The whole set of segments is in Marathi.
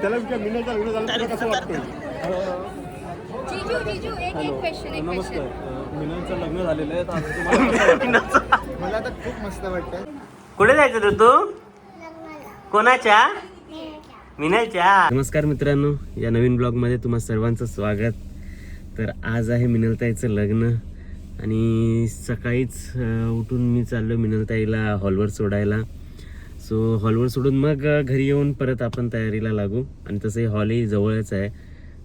त्याला विचार मिनलचं लग्न झालं तुला कसं वाटतं? जीजू एक क्वेश्चन नमस्कार. मिनलचं लग्न झालेलं आहे तर आता तुम्हाला मला तर खूप मस्त वाटतं. कुठे जायचं रे तू? कोणाच्या? मिनलच्या. नमस्कार मित्रांनो, या नवीन ब्लॉगमध्ये तुम्हा सर्वांचं स्वागत. तर आज आहे मिनलताईचं लग्न आणि सकाळीच उठून मी चाललो मिनलताईला हॉलवर सोडायला. सो हॉलवर सोडून मग घरी येऊन परत आपण तयारीला लागू. आणि तसंही हॉलही जवळच आहे.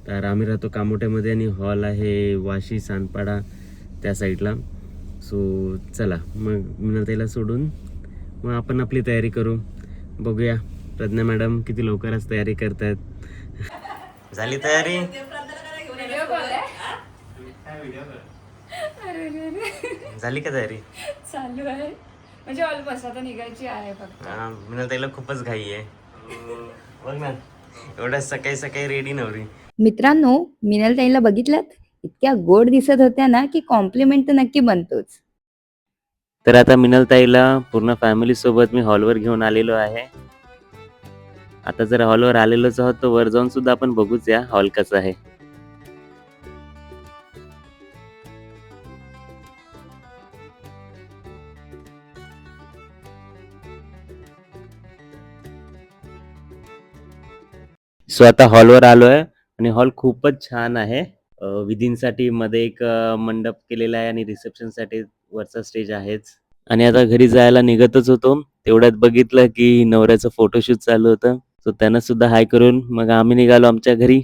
तर आम्ही राहतो कामोठ्यामध्ये आणि हॉल आहे वाशी सानपाडा त्या साईडला. सो चला मग मिनलताईला सोडून मग आपण आपली तयारी करू. बघूया प्रज्ञा मॅडम किती लवकरच तयारी करतायत. झाली तयारी? झाली का तयारी? चालू आहे म्हणजे ऑलमोस्ट आता निघायची आहे फक्त. मिनलताईला खूपच घाई आहे. बघ ना एवढ्या सकाळी सकाळी रेडी नव्हती. मित्रांनो, मिनलताईला बघितलात? इतक्या गोड दिसत होत्या ना की कॉम्प्लिमेंट तर नक्की बनतोच. तर आता मिनलताईला पूर्ण फॅमिली सोबत मी हॉलवर घेऊन आलेलो आहे. आता जर हॉलवर आलेलोच आहोत तर वर जाऊन सुद्धा आपण बघूच या हॉल कसा आहे. सो आता हॉलवर आलोय आणि हॉल खूपच छान आहे. विधींसाठी मध्ये एक मंडप केलेला आहे आणि रिसेप्शन साठी वरचा स्टेज आहेच. आणि आता घरी जायला निघतच होतो तेवढ्यात बघितलं की नवऱ्याचं फोटोशूट चालू होतं. सो त्यांना सुद्धा हाय करून मग आम्ही निघालो आमच्या घरी.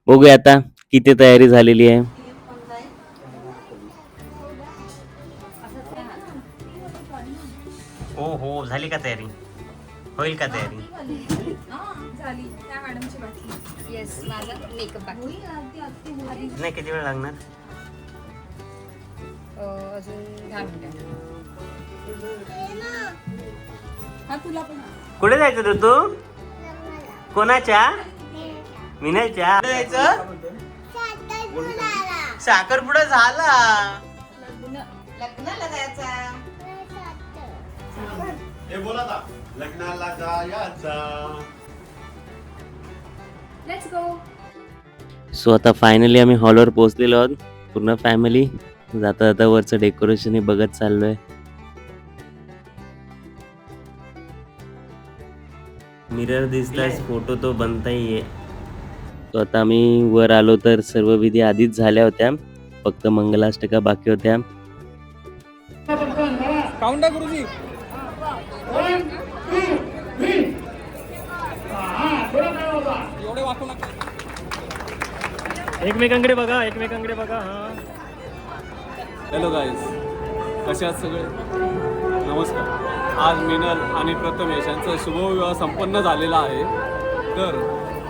बघूया आता किती तयारी झालेली आहे. हो झाली का तयारी? होईल का तयारी? झाली त्या मॅडमची बाकी. येस, माझा मेकअप बाकी. नाही किती वेळ लागणार? अजून 10 मिनिटं. हा तुला पण. कुठे जायचं रे तू? कोणाच्या? मिनलच्या. कुठे जायचं? साखरपुडा झाला. लग्नाला जायचा. हे बोला आता लग्नाला जायचा. Let's go. सो आता फायनली आम्ही हॉलवर पोहोचलेलो आहोत पूर्ण फॅमिली. जाता जाता वरचं डेकोरेशन बघत चाललोय. मिरर दिसताच फोटो तो बनताही आहे. तो आता आम्ही वर आलो तर सर्व विधी आधीच झाल्या होत्या, फक्त मंगलाष्टका बाकी होत्या. काउंटा गुरुजी. एवढे वाटू नका. एकमेकांकडे बघा, एकमेकांकडे बघा. हा हॅलो गाईज, कसे आहात सगळे? नमस्कार. आज मिनल आणि प्रथमेश यांचा शुभविवाह संपन्न झालेला आहे. तर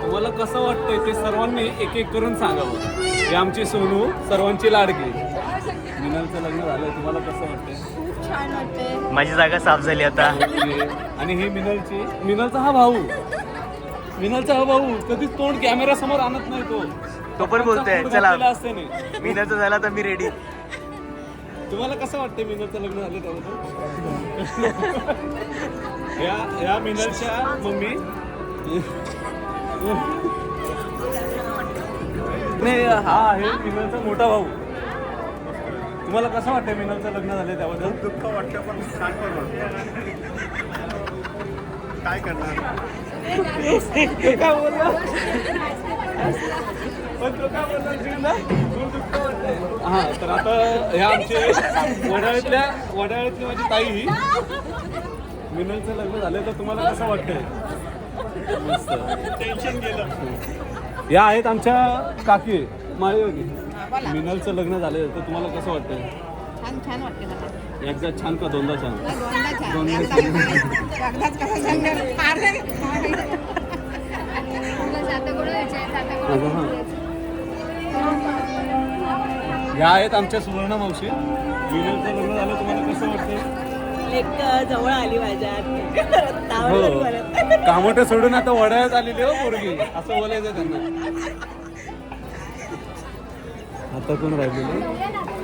तुम्हाला कसं वाटतंय ते सर्वांनी एक एक करून सांगावं. ही आमची सोनू, सर्वांची लाडकी. मिनलचं लग्न झालंय, तुम्हाला कसं वाटतंय? खूप छान वाटतंय. माझी जागा साफ झाली आता. आणि ही मिनलचा हा भाऊ. मिनलचा हा भाऊ कधीच तोंड कॅमेरा समोर आणत नाही. तो पण बोलतोय चला असते नाही. मिनलचं झाला तर मी रेडी. तुम्हाला कसं वाटतंय मिनलचं लग्न झालं त्याबद्दल? या मिनलच्या मम्मी नाही, हा आहे मिनलचा मोठा भाऊ. तुम्हाला कसं वाटतंय मिनलचं लग्न झालं त्याबद्दल? दुःख वाटतं पण छान पण वाटतं. काय करणार? काय बोलला? पण तो काय बोलला? हा, तर आता ह्या आमचे वडाळ्यातली माझी ताई. मिनलचं लग्न झालं तर तुम्हाला कसं वाटतंय? मस्त. टेन्शन गेलं. या आहेत आमच्या काकी माळी. मिनलचं लग्न झालं तर तुम्हाला कसं वाटतंय? छान छान वाटते मला. एकदा छान का दोनदा छान? दोनदा छान. ह्या आहेत आमच्या सुवर्ण मावशी. मिनलचं लग्न झालं तुम्हाला कसं वाटतंय? एक जवळ आली माझ्या. हो, कामोठे सोडून आता वडाळ्यात आलेली हो पोरगी, असं बोलायचं त्यांना. आता कोण राहिलेले?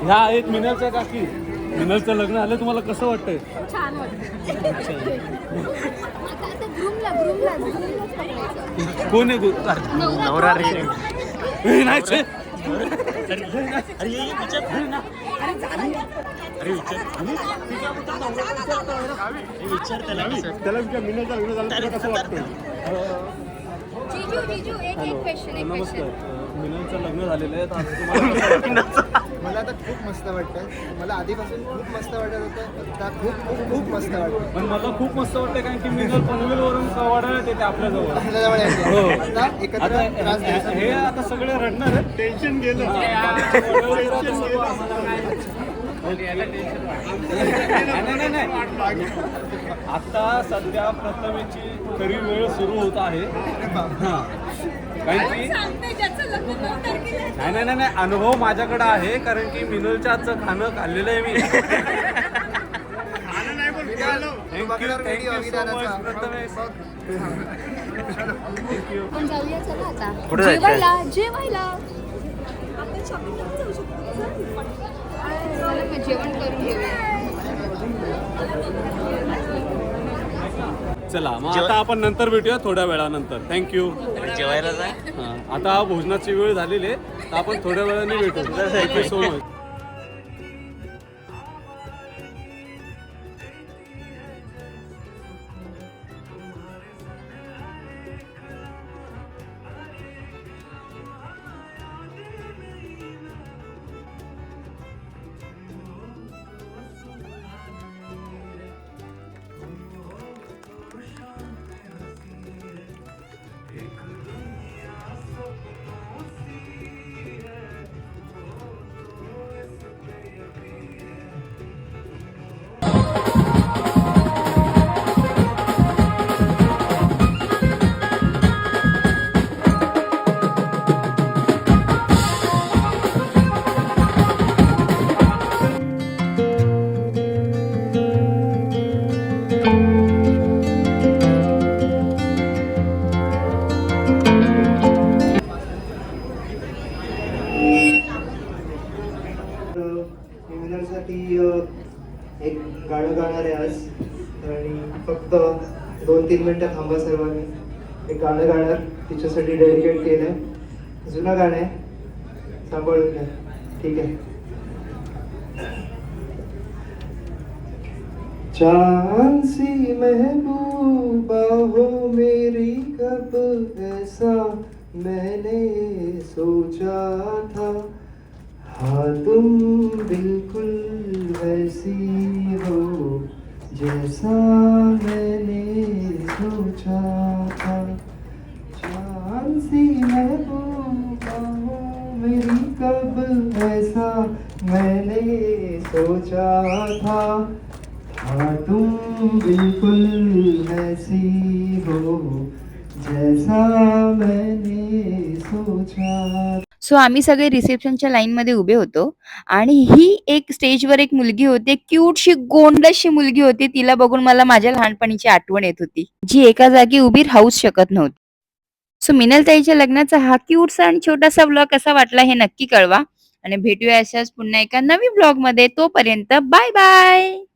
ह्या आहेत मिनलच्या काकी. मिनलचं लग्न आलं, तुम्हाला कसं वाटतंय? छान वाटतं. आता ग्रूमलाच पकडायचं. कोण आहे नवरा रे. ए, नाही छे. त्याला विचार मिनलचं लग्न झालं तुला कसं वाटतंय? जीजू एक क्वेश्चन नमस्कार. मिनलचं लग्न झालेलं आहे, तर आता तुम्हाला कसं वाटतं? मला आता खूप मस्त वाटतं. मला आधीपासून खूप मस्त वाटत होतं. आता खूप खूप खूप मस्त वाटतं. पण मला खूप मस्त वाटतं, कारण की मिनल पनवेलवरून कवाड्यात येते आपल्याजवळ. आपल्याजवळ यायचं. हो. आता एकत्र त्रास द्यायचा. हे आता सगळे रडणार आहेत. टेन्शन गेलं. नाही. आता सध्या प्रथमेची खरी वेळ सुरू होत आहे. हां. कारण की नाही अनुभव माझ्याकडे आहे, कारण की मिनलच्या आजचं खाणं खाल्लेलं आहे मी. पण जाऊया चला आता कुठे जायचंय? जेवायला आपण शॉपिंगला जाऊ शकतो. चला मग जेवण करून घेऊया. चला मग आता आपण नंतर भेटूया, थोड्या वेळानंतर. थँक्यू. जेवायला जाय. आता भोजनाची वेळ झालेली आहे, तर आपण थोड्या वेळाने भेटू. Thank you so much. मिनलसाठी एक गाणं गाणार आहे आज, आणि फक्त 2-3 मिनिटं थांबा सर्वांनी. एक गाणं गाणार, तिच्यासाठी डेडिकेट केलंय. जुनं गाणं आहे, सांभाळून घ्या. ठीक आहे. चांद सी महबूबा हो मेरी, कब ऐसा मैंने सोचा था. हाँ तुम बिल्कुल वैसी हो जैसा मैंने सोचा था. चांद सी महबूबा हो मेरी, कब ऐसा मैंने सोचा था. हाँ तुम बिल्कुल वैसी हो जैसा मैंने सोचा. सो आम्ही सगळे रिसेप्शनच्या लाईन मध्ये उभे होतो आणि ही एक स्टेजवर एक मुलगी होती, क्यूटशी गोंडशी मुलगी होती. तिला बघून मला माझ्या लहानपणीची आठवण येत होती, जी एका जागी उभी राहूच शकत नव्हती. सो मिनल ताईच्या लग्नाचा हा क्यूटसा आणि छोटासा ब्लॉग कसा वाटला हे नक्की कळवा, आणि भेटूया अशाच पुन्हा एका नवीन ब्लॉग मध्ये. तोपर्यंत बाय बाय.